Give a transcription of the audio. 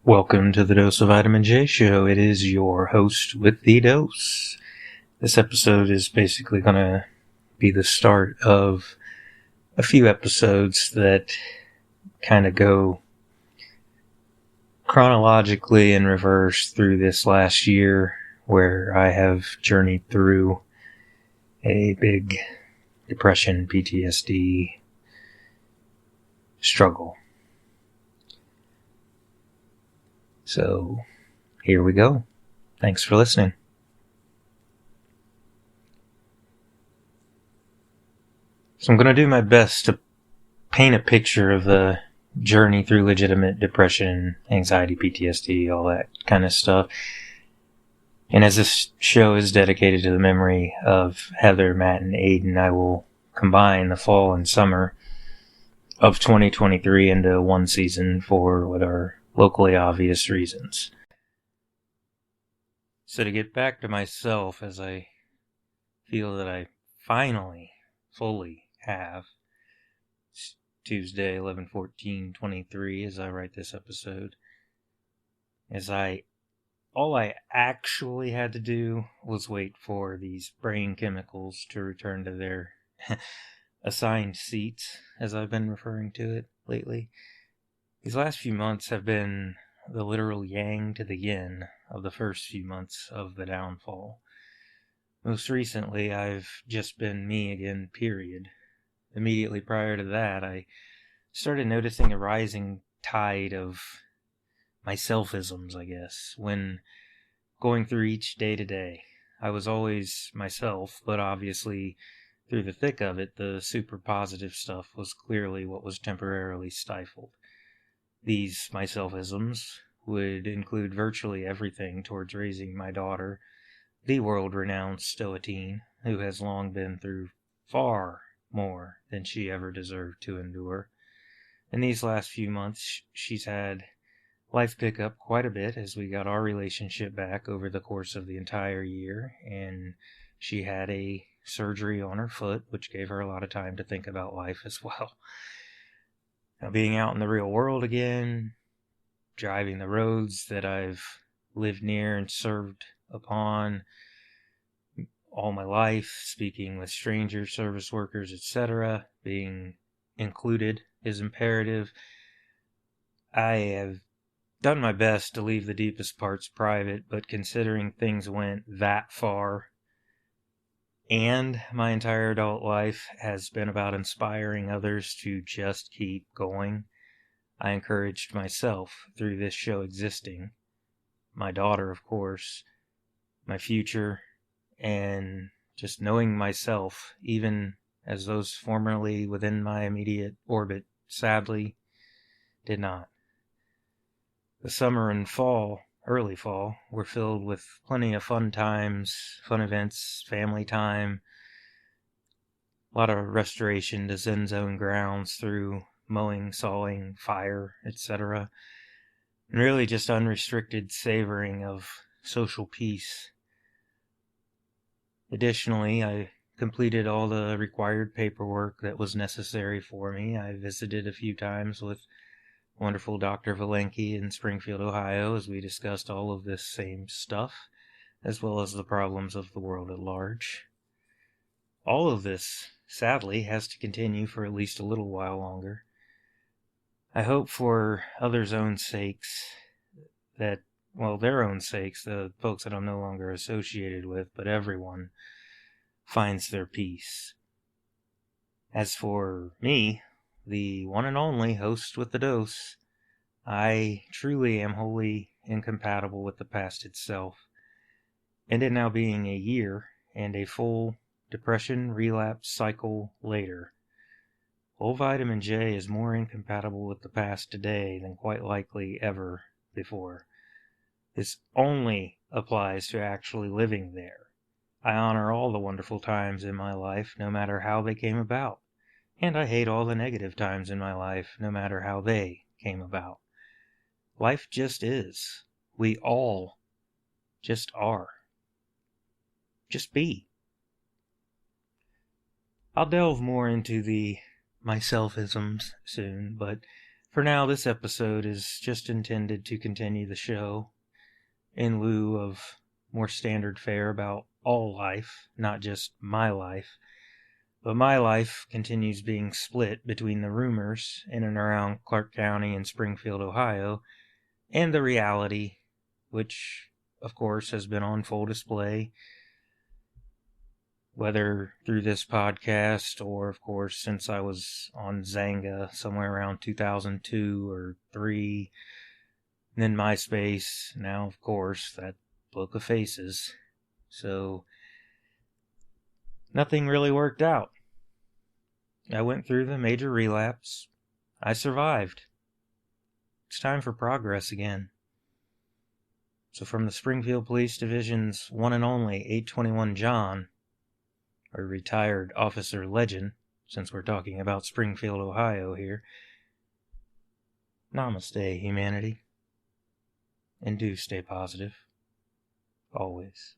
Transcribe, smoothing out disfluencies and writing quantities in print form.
Welcome to the Dose of Vitamin J show. It is your host with the dose. This episode is basically going to be the start of a few episodes that kind of go chronologically in reverse through this last year, where I have journeyed through a big depression, PTSD struggle. So, here we go. Thanks for listening. So I'm going to do my best to paint a picture of the journey through legitimate depression, anxiety, PTSD, all that kind of stuff. And as this show is dedicated to the memory of Heather, Matt, and Aiden, I will combine the fall and summer of 2023 into one season for what are locally obvious reasons. So to get back to myself, as I feel that I finally fully have, it's Tuesday 11-14-23 as I write this episode, all I actually had to do was wait for these brain chemicals to return to their assigned seats, as I've been referring to it lately. These last few months have been the literal yang to the yin of the first few months of the downfall. Most recently, I've just been me again, period. Immediately prior to that, I started noticing a rising tide of my selfisms, I guess, when going through each day to day. I was always myself, but obviously through the thick of it, the super positive stuff was clearly what was temporarily stifled. These myselfisms would include virtually everything towards raising my daughter, the world-renowned Stoichine, who has long been through far more than she ever deserved to endure. In these last few months, she's had life pick up quite a bit as we got our relationship back over the course of the entire year, and she had a surgery on her foot, which gave her a lot of time to think about life as well. Now, being out in the real world again, driving the roads that I've lived near and served upon all my life, speaking with strangers, service workers, etc., being included is imperative. I have done my best to leave the deepest parts private, but considering things went that far, and my entire adult life has been about inspiring others to just keep going, I encouraged myself through this show existing, my daughter, of course, my future, and just knowing myself, even as those formerly within my immediate orbit sadly did not. The summer and fall, early fall, were filled with plenty of fun times, fun events, family time, a lot of restoration to Zen Zone grounds through mowing, sawing, fire, etc., and really just unrestricted savoring of social peace. Additionally, I completed all the required paperwork that was necessary for me. I visited a few times with wonderful Dr. Valenke in Springfield, Ohio, as we discussed all of this same stuff, as well as the problems of the world at large. All of this, sadly, has to continue for at least a little while longer. I hope for others' own sakes that, their own sakes, the folks that I'm no longer associated with, but everyone finds their peace. As for me, the one and only host with the dose, I truly am wholly incompatible with the past itself, and it now being a year and a full depression relapse cycle later, full vitamin J is more incompatible with the past today than quite likely ever before. This only applies to actually living there. I honor all the wonderful times in my life, no matter how they came about. And I hate all the negative times in my life, no matter how they came about. Life just is. We all just are. Just be. I'll delve more into the myselfisms soon, but For now, this episode is just intended to continue the show in lieu of more standard fare about all life, not just my life. But my life continues being split between the rumors in and around Clark County and Springfield, Ohio, and the reality, which, of course, has been on full display, whether through this podcast or, of course, since I was on Zanga somewhere around 2002 or 3, and then MySpace, now, of course, that book of faces. So, nothing really worked out. I went through the major relapse. I survived. It's time for progress again. So from the Springfield Police Division's one and only 821 John, a retired officer legend, since we're talking about Springfield, Ohio here, Namaste Humanity. And do stay positive. Always.